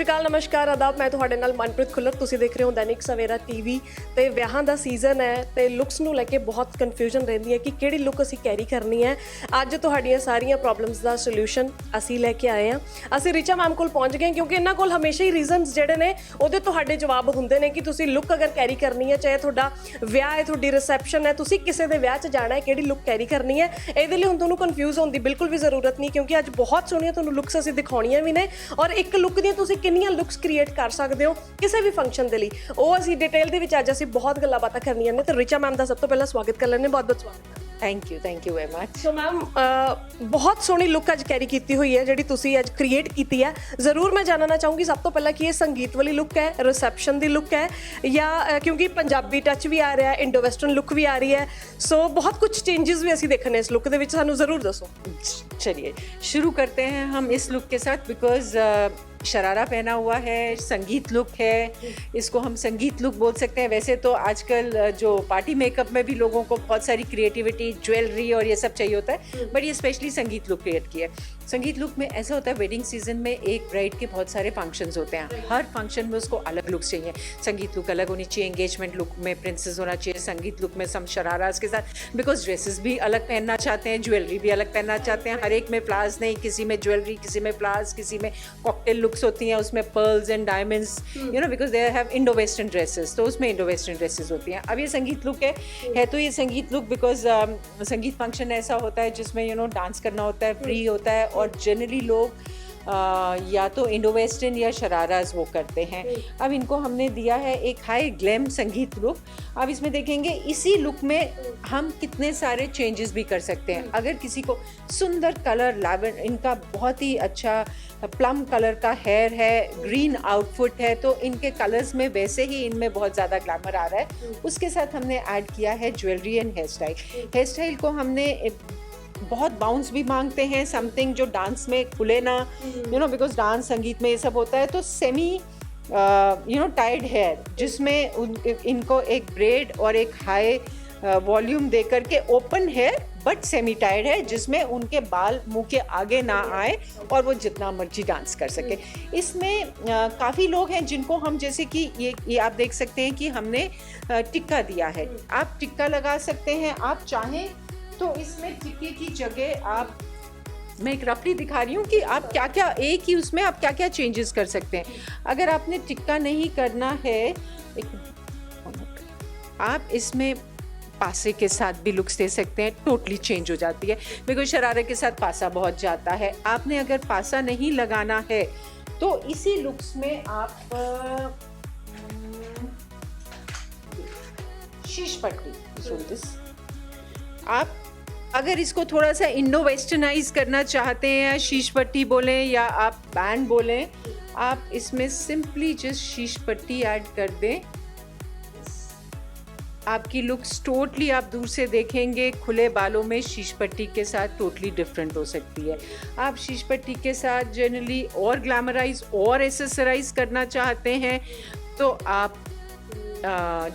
ਸ਼੍ਰੀ ਅਕਾਲ, ਨਮਸਕਾਰ, ਆਦਾਬ। ਮੈਂ ਤੁਹਾਡੇ ਨਾਲ ਮਨਪ੍ਰੀਤ ਖੁੱਲਰ। ਤੁਸੀਂ ਦੇਖ ਰਹੇ ਹੋ ਦੈਨਿਕ ਸਵੇਰਾ ਟੀਵੀ। ਤੇ ਵਿਆਹਾਂ ਦਾ ਸੀਜ਼ਨ ਹੈ ਤੇ ਲੁੱਕਸ ਨੂੰ ਲੈ ਕੇ ਬਹੁਤ ਕਨਫਿਊਜ਼ਨ ਰਹਿੰਦੀ ਹੈ ਕਿ ਕਿਹੜੀ ਲੁੱਕ ਅਸੀਂ ਕੈਰੀ ਕਰਨੀ ਹੈ। ਅੱਜ ਤੁਹਾਡੀਆਂ ਸਾਰੀਆਂ ਪ੍ਰੋਬਲਮਸ ਦਾ ਸੋਲੂਸ਼ਨ ਅਸੀਂ ਲੈ ਕੇ ਆਏ ਹਾਂ। ਅਸੀਂ ਰਿਚਾ ਮੈਮ ਕੋਲ ਪਹੁੰਚ ਗਏ ਕਿਉਂਕਿ ਇਹਨਾਂ ਕੋਲ ਹਮੇਸ਼ਾ ਹੀ ਰੀਜ਼ਨਸ ਜਿਹੜੇ ਨੇ ਉਹਦੇ ਤੁਹਾਡੇ ਜਵਾਬ ਹੁੰਦੇ ਨੇ ਕਿ ਤੁਸੀਂ ਲੁੱਕ ਅਗਰ ਕੈਰੀ ਕਰਨੀ ਹੈ, ਚਾਹੇ ਤੁਹਾਡਾ ਵਿਆਹ ਹੈ, ਤੁਹਾਡੀ ਰਿਸੈਪਸ਼ਨ ਹੈ, ਤੁਸੀਂ ਕਿਸੇ ਦੇ ਵਿਆਹ 'ਚ ਜਾਣਾ ਹੈ, ਕਿਹੜੀ ਲੁੱਕ ਕੈਰੀ ਕਰਨੀ ਹੈ। ਇਹਦੇ ਲਈ ਹੁਣ ਤੁਹਾਨੂੰ ਕਨਫਿਊਜ਼ ਹੋਣ ਦੀ ਬਿਲਕੁਲ ਵੀ ਜ਼ਰੂਰਤ ਨਹੀਂ ਕਿਉਂਕਿ ਅੱਜ ਬਹੁਤ ਸੋਹਣੀਆਂ ਤੁਹਾਨੂੰ ਲੁੱਕਸ ਅਸੀਂ ਦਿਖਾਉਣੀਆਂ ਵੀ ਨੇ ਔਰ ਇੱਕ ਲੁੱਕ ਦੀਆਂ ਤੁਸੀਂ ਕਿੰਨੀਆਂ ਲੁੱਕਸ ਕ੍ਰੀਏਟ ਕਰ ਸਕਦੇ ਹੋ ਕਿਸੇ ਵੀ ਫੰਕਸ਼ਨ ਦੇ ਲਈ, ਉਹ ਅਸੀਂ ਡਿਟੇਲ ਦੇ ਵਿੱਚ ਅੱਜ ਅਸੀਂ ਬਹੁਤ ਗੱਲਾਂ ਬਾਤਾਂ ਕਰਨੀਆਂ ਨੇ। ਤੇ ਰਿਚਾ ਮੈਮ ਦਾ ਸਭ ਤੋਂ ਪਹਿਲਾਂ ਸਵਾਗਤ ਕਰ ਲੈਂਦੇ, ਬਹੁਤ ਬਹੁਤ ਸਵਾਗਤ। Thank you very much. So ma'am ਬਹੁਤ ਸੋਹਣੀ ਲੁੱਕ ਅੱਜ ਕੈਰੀ ਕੀਤੀ ਹੋਈ ਹੈ ਜਿਹੜੀ ਤੁਸੀਂ ਅੱਜ ਕ੍ਰੀਏਟ ਕੀਤੀ ਹੈ। ਜ਼ਰੂਰ ਮੈਂ ਜਾਣਨਾ ਚਾਹੂੰਗੀ ਸਭ ਤੋਂ ਪਹਿਲਾਂ ਕਿ ਇਹ ਸੰਗੀਤ ਵਾਲੀ ਲੁੱਕ ਹੈ, ਰਿਸੈਪਸ਼ਨ ਦੀ ਲੁੱਕ ਹੈ ਜਾਂ ਕਿਉਂਕਿ ਪੰਜਾਬੀ ਟੱਚ ਵੀ ਆ ਰਿਹਾ, ਇੰਡੋ ਵੈਸਟਰਨ ਲੁੱਕ ਵੀ ਆ ਰਹੀ ਹੈ। ਸੋ बहुत कुछ चेंजेस भी ਅਸੀਂ ਦੇਖਣੇ ਇਸ ਲੁੱਕ ਦੇ ਵਿੱਚ, ਸਾਨੂੰ ਜ਼ਰੂਰ ਦੱਸੋ। चलिए शुरू करते हैं हम इस लुक के साथ बिकॉज शरारा पहना हुआ है, संगीत लुक है, इसको हम संगीत लुक बोल सकते हैं। वैसे तो आजकल जो पार्टी मेकअप में भी लोगों को बहुत सारी क्रिएटिविटी, ज्वेलरी और ये सब चाहिए होता है, बट ये स्पेशली संगीत लुक क्रिएट किया है। संगीत लुक में ऐसा होता है वेडिंग सीजन में एक ब्राइड के बहुत सारे फंक्शंस होते हैं, हर फंक्शन में उसको अलग लुक्स चाहिए। संगीत लुक अलग होनी चाहिए, एंगेजमेंट लुक में प्रिंसेस होना चाहिए, संगीत लुक में सम शरारास के साथ, बिकॉज ड्रेसेस भी अलग पहनना चाहते हैं, ज्वेलरी भी अलग पहनना चाहते हैं। हर एक में फ्लावर्स नहीं, किसी में ज्वेलरी, किसी में फ्लावर्स, किसी में कॉकटेल लुक्स होती हैं, उसमें pearls and diamonds, you know, because they have Indo western dresses, तो उसमें इंडो वेस्टर्न ड्रेसेस होती हैं। अब ये संगीत लुक है तो ये संगीत लुक बिकॉज संगीत फंक्शन ऐसा होता है जिसमें यू नो डांस करना होता है, फ्री होता है और जनरली लोग या तो इंडो वेस्टर्न या शराराज वो करते हैं। अब इनको हमने दिया है एक हाई ग्लैम संगीत लुक। अब इसमें देखेंगे इसी लुक में हम कितने सारे चेंजेस भी कर सकते हैं। अगर किसी को सुंदर कलर लैवेंडर, इनका बहुत ही अच्छा प्लम कलर का हेयर है, ग्रीन आउटफिट है, तो इनके कलर्स में वैसे ही इनमें बहुत ज़्यादा ग्लैमर आ रहा है। उसके साथ हमने ऐड किया है jewellery and hairstyle. Hairstyle को हमने बहुत बाउंस भी मांगते हैं, समथिंग जो डांस में खुले ना, यू नो, बिकॉज डांस संगीत में ये सब होता है, तो semi you know tied hair जिसमें इनको एक ब्रेड और एक हाई वॉल्यूम दे करके open hair but semi tied है जिसमें उनके बाल मुंह के आगे ना आए और वो जितना मर्जी डांस कर सके। इसमें काफ़ी लोग हैं जिनको हम, जैसे कि ये आप देख सकते हैं कि हमने टिक्का दिया है, आप टिक्का लगा सकते हैं। आप चाहें तो इसमें टिक्के की जगह आप, मैं एक रफली दिखा रही हूँ कि आप क्या क्या एक ही उसमें आप क्या क्या चेंजेस कर सकते हैं। अगर आपने टिक्का नहीं करना है, आप इसमें पासे के साथ भी लुक्स दे सकते हैं, टोटली चेंज हो जाती है। बिकॉज शरारे के साथ पासा बहुत जाता है। आपने अगर पासा नहीं लगाना है तो इसी लुक्स में आप शीश पट्टी, आप अगर इसको थोड़ा सा इंडो वेस्टर्नाइज करना चाहते हैं, या शीश पट्टी बोलें या आप बैंड बोलें, आप इसमें सिंपली जस्ट शीश पट्टी ऐड कर दें। आपकी लुक्स टोटली, आप दूर से देखेंगे खुले बालों में शीश पट्टी के साथ टोटली डिफरेंट हो सकती है। आप शीश पट्टी के साथ जनरली और ग्लैमराइज और एसेसराइज करना चाहते हैं तो आप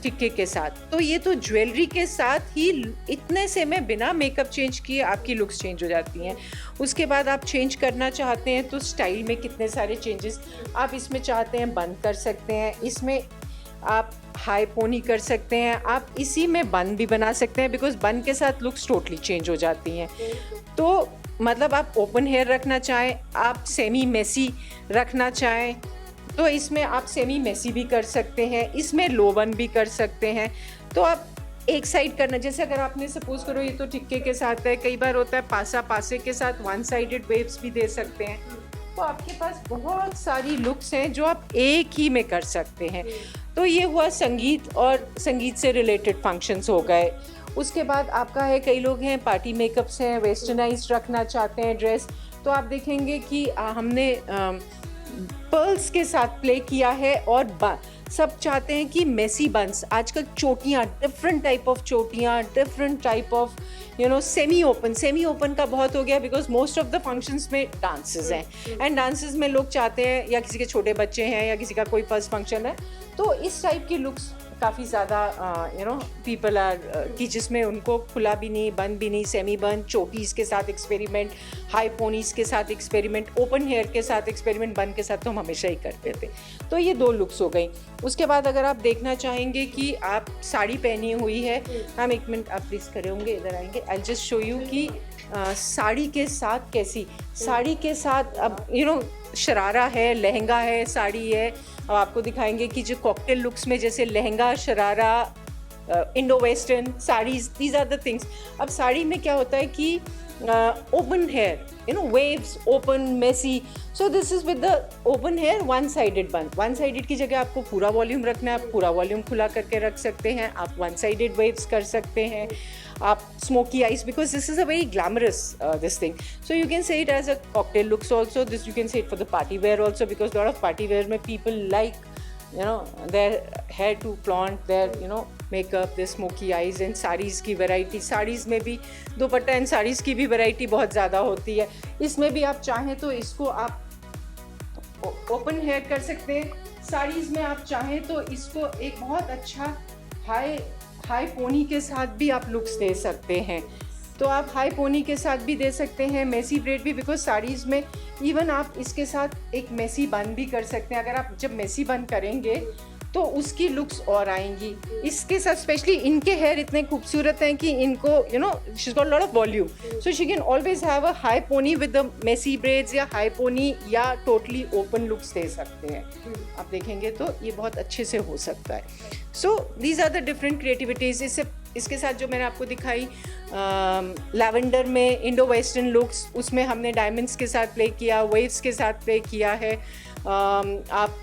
टिक्के के साथ, तो ये तो ज्वेलरी के साथ ही इतने से में बिना मेकअप चेंज किए आपकी लुक्स चेंज हो जाती हैं। उसके बाद आप चेंज करना चाहते हैं तो स्टाइल में कितने सारे चेंजेस आप इसमें चाहते हैं, बंद कर सकते हैं, इसमें आप हाई पोनी कर सकते हैं, आप इसी में बन भी बना सकते हैं, बिकॉज बन के साथ लुक्स टोटली चेंज हो जाती हैं। तो मतलब आप ओपन हेयर रखना चाहें, आप सेमी मेसी रखना चाहें तो इसमें आप सेमी मेसी भी कर सकते हैं, इसमें लो बन भी कर सकते हैं। तो आप एक साइड करना, जैसे अगर आपने सपोज करो ये तो टिक्के के साथ है, कई बार होता है पासा पासे के साथ वन साइडेड वेव्स भी दे सकते हैं। तो आपके पास बहुत सारी लुक्स हैं जो आप एक ही में कर सकते हैं। तो ये हुआ संगीत और संगीत से रिलेटेड फंक्शंस हो गए। उसके बाद आपका है, कई लोग हैं पार्टी मेकअप्स हैं, वेस्टर्नाइज रखना चाहते हैं ड्रेस, तो आप देखेंगे कि हमने पर्ल्स के साथ प्ले किया है और सब चाहते हैं कि मेसी बंस, आजकल चोटियाँ, डिफरेंट टाइप ऑफ चोटियाँ, different type of you know semi open का बहुत हो गया because most of the functions में डांसेस हैं एंड डांसेस में लोग चाहते हैं, या किसी के छोटे बच्चे हैं या किसी का कोई फर्स्ट फंक्शन है, तो इस टाइप की लुक्स काफ़ी ज़्यादा पीपल आर कि जिसमें उनको खुला भी नहीं, बंद भी नहीं, सेमी बंद, चोटीज़ के साथ एक्सपेरिमेंट, हाई पोनीज़ के साथ एक्सपेरिमेंट, ओपन हेयर के साथ एक्सपेरिमेंट, बंद के साथ तो हम हमेशा ही करते थे। तो ये 2 लुक्स हो गई। उसके बाद अगर आप देखना चाहेंगे कि आप साड़ी पहनी हुई है, हम 1 मिनट आप प्लीज़ खड़े होंगे, इधर आएंगे, आई जस्ट शो यू कि साड़ी के साथ कैसी, साड़ी के साथ अब शरारा है, लहंगा है, साड़ी है। अब आपको दिखाएंगे कि जो कॉकटेल लुक्स में जैसे lehenga, sharara, Indo western saris, these are the things. अब साड़ी में क्या होता है कि open hair, waves, open, messy, so this is with the open hair, one sided bun. One sided की जगह आपको पूरा वॉल्यूम रखना है, आप पूरा वॉल्यूम खुला करके रख सकते हैं, आप वन साइडेड वेव्स कर सकते हैं, आप smoky eyes, because this is a very glamorous this thing, so you can say it as a cocktail looks also, this you can say it for the party wear also, because lot of party wear में people like their hair to flaunt their makeup, their smoky eyes, and sarees की variety, saris में भी दुपट्टा and saris की भी variety बहुत ज़्यादा होती है। इसमें भी आप चाहें तो इसको आप ओपन हेयर कर सकते हैं, साड़ीज़ में आप चाहें तो इसको एक बहुत अच्छा हाई पोनी के साथ भी आप लुक्स दे सकते हैं। तो आप हाई पोनी के साथ भी दे सकते हैं, मेसी ब्रेड भी, बिकॉज साड़ीज़ में इवन आप इसके साथ एक मेसी बन भी कर सकते हैं। अगर आप जब मेसी बन करेंगे तो उसकी लुक्स और आएंगी। इसके साथ स्पेशली इनके हेयर इतने खूबसूरत हैं कि इनको she is got lot of volume, so she can always have a high pony with the messy braids, या हाई पोनी या टोटली ओपन लुक्स दे सकते हैं। आप देखेंगे तो ये बहुत अच्छे से हो सकता है। So these are the different creativities. इसके साथ जो मैंने आपको दिखाई लैवेंडर में इंडो वेस्टर्न लुक्स, उसमें हमने डायमंड्स के साथ प्ले किया, वेव्स के साथ प्ले किया है। आप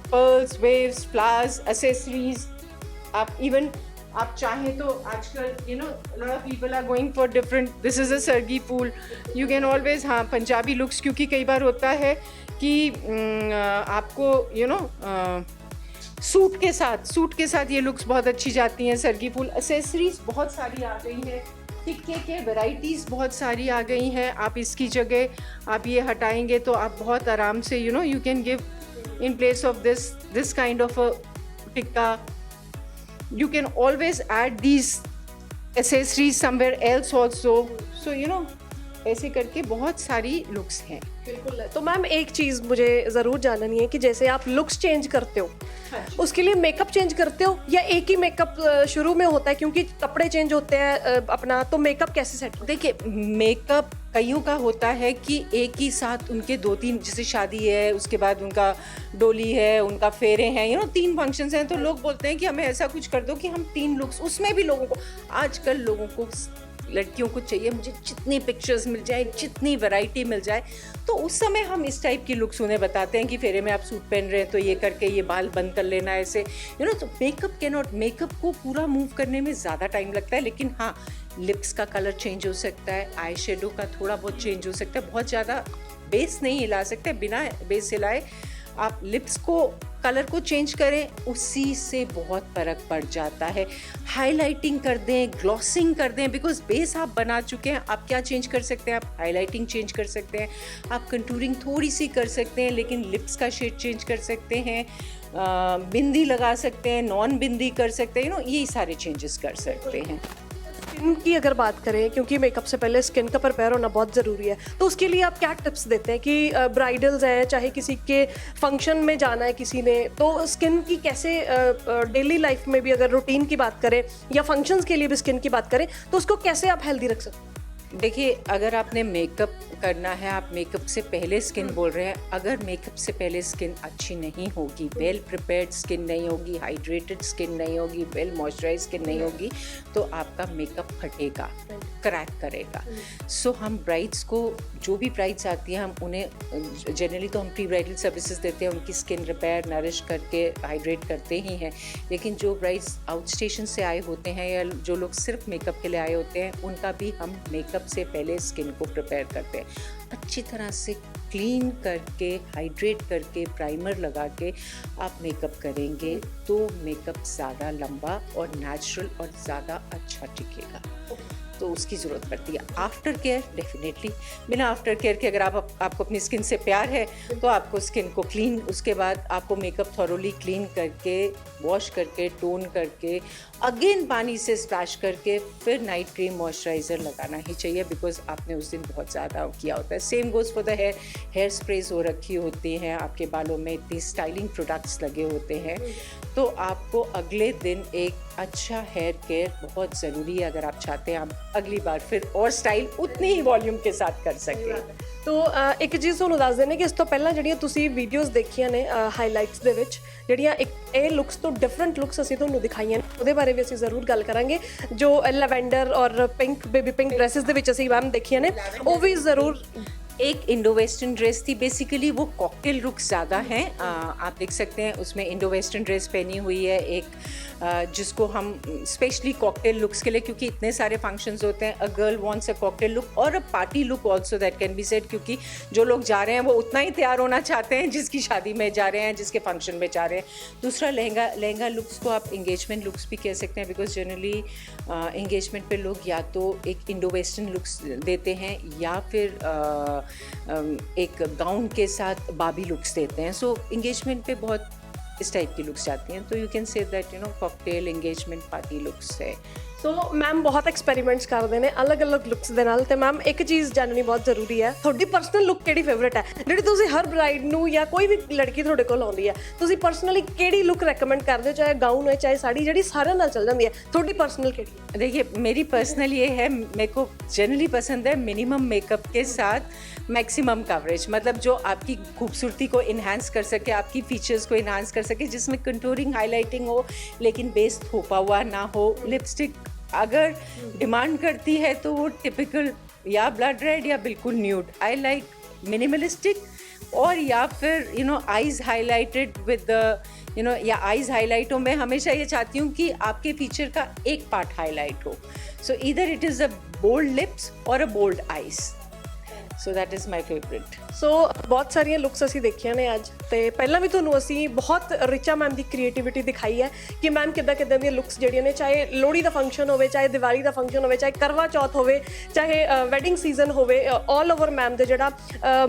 पर्ल्स, वेव्स, फ्लावर्स, एसेसरीज, आप इवन आप चाहें तो आजकल lot of people are going for different, this is a सरगी पूल, यू कैन ऑलवेज, हाँ पंजाबी लुक्स, क्योंकि कई बार होता है कि आपको सूट के साथ ये लुक्स बहुत अच्छी जाती हैं। सरगी फूल एसेसरीज बहुत सारी आ गई हैं, टिक्के के वैराइटीज़ बहुत सारी आ गई हैं। आप इसकी जगह आप ये हटाएंगे तो आप बहुत आराम से you can give in place of this kind of a tikka, you can always add these accessories somewhere else also, so ऐसे करके बहुत सारी लुक्स हैं। बिल्कुल। तो मैम एक चीज़ मुझे ज़रूर जाननी है कि जैसे आप लुक्स चेंज करते हो, उसके लिए मेकअप चेंज करते हो या एक ही मेकअप शुरू में होता है, क्योंकि कपड़े चेंज होते हैं अपना, तो मेकअप कैसे सेट? देखिए, मेकअप कईयों का होता है कि एक ही साथ उनके 2-3, जैसे शादी है, उसके बाद उनका डोली है, उनका फेरे हैं, 3 फंक्शंस हैं, तो लोग बोलते हैं कि हमें ऐसा कुछ कर दो कि हम 3 लुक्स, उसमें भी लोगों को, आजकल लोगों को, लड़कियों को चाहिए मुझे जितनी पिक्चर्स मिल जाए, जितनी वैरायटी मिल जाए, तो उस समय हम इस टाइप की लुक्स उन्हें बताते हैं कि फेरे में आप सूट पहन रहे हैं तो ये करके ये बाल बंद कर लेना ऐसे, तो मेकअप को पूरा मूव करने में ज़्यादा टाइम लगता है। लेकिन हाँ, लिप्स का कलर चेंज हो सकता है, आई शेडो का थोड़ा बहुत चेंज हो सकता है, बहुत ज़्यादा बेस नहीं हिला सकते, बिना बेस हिलाए आप लिप्स को कलर को चेंज करें, उसी से बहुत फ़र्क पड़ जाता है। हाइलाइटिंग कर दें, ग्लॉसिंग कर दें, बिकॉज बेस आप बना चुके हैं, आप क्या चेंज कर सकते हैं, आप हाइलाइटिंग चेंज कर सकते हैं, आप कंटूरिंग थोड़ी सी कर सकते हैं, लेकिन लिप्स का शेड चेंज कर सकते हैं, बिंदी लगा सकते हैं, नॉन बिंदी कर सकते हैं, यही सारे चेंजेस कर सकते हैं। स्किन की अगर बात करें, क्योंकि मेकअप से पहले स्किन का प्रिपेयर होना बहुत ज़रूरी है, तो उसके लिए आप क्या टिप्स देते हैं कि ब्राइडल्स हैं, चाहे किसी के फंक्शन में जाना है किसी ने, तो स्किन की कैसे डेली लाइफ में भी अगर रूटीन की बात करें या फंक्शंस के लिए भी स्किन की बात करें, तो उसको कैसे आप हेल्दी रख सकते हैं? देखिए, अगर आपने मेकअप करना है, आप मेकअप से पहले स्किन बोल रहे हैं, अगर मेकअप से पहले स्किन अच्छी नहीं होगी, वेल प्रिपेयर्ड स्किन नहीं होगी, हाइड्रेटेड स्किन नहीं होगी, वेल मॉइस्चराइज स्किन नहीं होगी, तो आपका मेकअप फटेगा, क्रैक करेगा। सो हम ब्राइड्स को, जो भी ब्राइड्स आती हैं, हम उन्हें जनरली तो हम प्री ब्राइडल सर्विसेज देते हैं, उनकी स्किन रिपेयर, नरिश करके हाइड्रेट करते ही हैं। लेकिन जो ब्राइड्स आउट स्टेशन से आए होते हैं या जो लोग सिर्फ मेकअप के लिए आए होते हैं, उनका भी हम मेकअप से पहले स्किन को प्रिपेयर करते हैं, अच्छी तरह से क्लीन करके, हाइड्रेट करके, प्राइमर लगा के आप मेकअप करेंगे तो मेकअप ज़्यादा लंबा और नेचुरल और ज़्यादा अच्छा टिकेगा। तो उसकी ज़रूरत पड़ती है। आफ्टर केयर डेफिनेटली, बिना आफ्टर केयर के अगर आपको अपनी स्किन से प्यार है तो आपको स्किन को क्लीन, उसके बाद आपको मेकअप थॉरोली क्लीन करके, वॉश करके, टोन करके, अगेन पानी से स्प्लैश करके फिर नाइट क्रीम मॉइस्चराइज़र लगाना ही चाहिए, बिकॉज आपने उस दिन बहुत ज़्यादा किया होता है। Same goes for the hair sprays हो रखी होती हैं, आपके बालों में इतनी स्टाइलिंग प्रोडक्ट्स लगे होते हैं, तो आपको अगले दिन एक अच्छा हेयर केयर बहुत ज़रूरी है अगर आप चाहते हैं आप अगली बार फिर और स्टाइल उतनी ही वॉल्यूम के साथ कर सकें। ਤੋ ਇੱਕ ਚੀਜ਼ ਤੁਹਾਨੂੰ ਦੱਸ ਦਿੰਦੇ ਕਿ ਇਸ ਤੋਂ ਪਹਿਲਾਂ ਜਿਹੜੀਆਂ ਤੁਸੀਂ ਵੀਡੀਓਜ਼ ਦੇਖੀਆਂ ਨੇ ਹਾਈਲਾਈਟਸ ਦੇ ਵਿੱਚ ਜਿਹੜੀਆਂ ਇੱਕ ਇਹ ਲੁੱਕਸ ਤੋਂ ਡਿਫਰੈਂਟ ਲੁੱਕਸ ਅਸੀਂ ਤੁਹਾਨੂੰ ਦਿਖਾਈਆਂ ਨੇ, ਉਹਦੇ ਬਾਰੇ ਵੀ ਅਸੀਂ ਜ਼ਰੂਰ ਗੱਲ ਕਰਾਂਗੇ। ਜੋ ਲੈਵੈਂਡਰ ਔਰ ਪਿੰਕ ਬੇਬੀ ਪਿੰਕ ਡਰੈਸਸ ਦੇ ਵਿੱਚ ਅਸੀਂ ਮੈਮ ਦੇਖੀਆਂ ਨੇ, ਉਹ ਵੀ ਜ਼रूर। एक इंडो वेस्टर्न ड्रेस थी, बेसिकली वो कॉकटेल लुक ज़्यादा हैं। आप देख सकते हैं उसमें इंडो वेस्टर्न ड्रेस पहनी हुई है एक, जिसको हम स्पेशली कॉकटेल लुक्स के लिए, क्योंकि इतने सारे फंक्शंस होते हैं, a girl wants a cocktail look और a party look also, that can be said, क्योंकि जो लोग जा रहे हैं वो उतना ही तैयार होना चाहते हैं जिसकी शादी में जा रहे हैं, जिसके फंक्शन में जा रहे हैं। दूसरा लहंगा लुक्स को आप इंगेजमेंट लुक्स भी कह सकते हैं, बिकॉज जनरली इंगेजमेंट पे लोग या तो एक इंडो वेस्टर्न लुक्स देते हैं या फिर एक गाउन के साथ बाबी लुक्स देते हैं। सो इंगेजमेंट पे बहुत इस टाइप की लुक्स जाती हैं, तो you can say that cocktail engagement party looks है। ਸੋ ਮੈਮ ਬਹੁਤ ਐਕਸਪੈਰੀਮੈਂਟਸ ਕਰਦੇ ਨੇ ਅਲੱਗ-ਅਲੱਗ ਲੁੱਕਸ ਦੇ ਨਾਲ। ਤੇ ਮੈਮ ਇੱਕ ਚੀਜ਼ ਜਾਣਨੀ ਬਹੁਤ ਜ਼ਰੂਰੀ ਹੈ, ਤੁਹਾਡੀ ਪਰਸਨਲ ਲੁੱਕ ਕਿਹੜੀ ਫੇਵਰਟ ਹੈ, ਜਿਹੜੀ ਤੁਸੀਂ ਹਰ ਬ੍ਰਾਈਡ ਨੂੰ ਜਾਂ ਕੋਈ ਵੀ ਲੜਕੀ ਤੁਹਾਡੇ ਕੋਲ ਆਉਂਦੀ ਹੈ, ਤੁਸੀਂ ਪਰਸਨਲੀ ਕਿਹੜੀ ਲੁੱਕ ਰეკਮੈਂਡ ਕਰਦੇ ਹੋ, ਚਾਹੇ ਗਾਊਨ ਹੋਏ ਚਾਹੇ ਸਾੜੀ, ਜਿਹੜੀ ਸਾਰਿਆਂ ਨਾਲ ਚੱਲ ਜਾਂਦੀ ਹੈ, ਤੁਹਾਡੀ ਪਰਸਨल ਕਿਹੜੀ ਹੈ? देखिए, मेरी पर्सनल ये है, मेरे को जनरली पसंद है मिनिमम मेकअप के साथ मैक्सिमम कवरेज, मतलब जो आपकी खूबसूरती को इन्हांस कर सके, आपकी फीचर्स को इन्हांस कर सके, जिसमें कंटूरिंग हाईलाइटिंग हो लेकिन बेस थोपा हुआ ना हो। लिपस्टिक अगर डिमांड करती है तो वो टिपिकल या ब्लड रेड या बिल्कुल न्यूड। आई लाइक मिनिमलिस्टिक, और या फिर आईज हाईलाइटेड विद या आईज हाईलाइट हो। मैं हमेशा ये चाहती हूँ कि आपके फीचर का एक पार्ट हाईलाइट हो, so either it is a bold lips और a bold eyes, so that is my favourite. So ਬਹੁਤ ਸਾਰੀਆਂ ਲੁੱਕਸ ਅਸੀਂ ਦੇਖੀਆਂ ਨੇ ਅੱਜ, ਤੇ ਪਹਿਲਾਂ ਵੀ ਤੁਹਾਨੂੰ ਅਸੀਂ ਬਹੁਤ ਰਿਚਾ ਮੈਮ ਦੀ ਕ੍ਰੀਏਟੀਵਿਟੀ ਦਿਖਾਈ ਹੈ ਕਿ ਮੈਮ ਕਿੱਦਾਂ ਦੀਆਂ ਲੁੱਕਸ ਜਿਹੜੀਆਂ ਨੇ, ਚਾਹੇ ਲੋਹੜੀ ਦਾ ਫੰਕਸ਼ਨ ਹੋਵੇ, ਚਾਹੇ ਦੀਵਾਲੀ ਦਾ ਫੰਕਸ਼ਨ ਹੋਵੇ, ਚਾਹੇ ਕਰਵਾ ਚੌਥ ਹੋਵੇ, ਚਾਹੇ ਵੈਡਿੰਗ ਸੀਜ਼ਨ ਹੋਵੇ, ਆਲ ਓਵਰ ਮੈਮ ਦੇ ਜਿਹੜਾ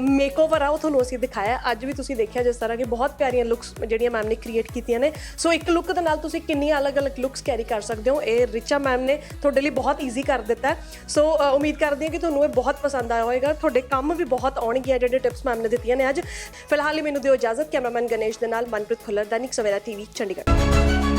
ਮੇਕਓਵਰ ਆ ਉਹ ਤੁਹਾਨੂੰ ਅਸੀਂ ਦਿਖਾਇਆ। ਅੱਜ ਵੀ ਤੁਸੀਂ ਦੇਖਿਆ ਜਿਸ ਤਰ੍ਹਾਂ ਕਿ ਬਹੁਤ ਪਿਆਰੀਆਂ ਲੁੱਕਸ ਜਿਹੜੀਆਂ ਮੈਮ ਨੇ ਕ੍ਰੀਏਟ ਕੀਤੀਆਂ ਨੇ। ਸੋ ਇੱਕ ਲੁੱਕ ਦੇ ਨਾਲ ਤੁਸੀਂ ਕਿੰਨੀਆਂ ਅਲੱਗ-ਅਲੱਗ ਲੁੱਕਸ ਕੈਰੀ ਕਰ ਸਕਦੇ ਹੋ, ਇਹ ਰਿਚਾ ਮੈਮ ਨੇ ਤੁਹਾਡੇ ਲਈ ਬਹੁਤ ਈਜ਼ੀ ਕਰ ਦਿੱਤਾ। ਸੋ ਉਮੀਦ ਕਰਦੀ ਹਾਂ ਕਿ ਤੁਹਾਨੂੰ ਇਹ ਬਹੁਤ ਪਸੰਦ ਆਇਆ ਹੋਵੇਗਾ, ਤੁਹਾਡੇ ਕੰਮ ਵੀ ਬਹੁਤ ਆਉਣਗੀਆਂ ਜਿਹੜੇ ਟਿਪਸ ਮੈਮ ਨੇ ਦਿੱਤੀਆਂ ਨੇ ਅੱਜ। ਫਿਲਹਾਲ ਹੀ ਮੈਨੂੰ ਦਿਓ ਇਜਾਜ਼ਤ। ਕੈਮਰਾਮੈਨ ਗਣੇਸ਼ ਦੇ ਨਾਲ ਮਨਪ੍ਰੀਤ ਖੁੱਲਰ, ਦੈਨਿਕ ਸਵੇਰਾ TV, ਚੰਡੀਗੜ੍ਹ।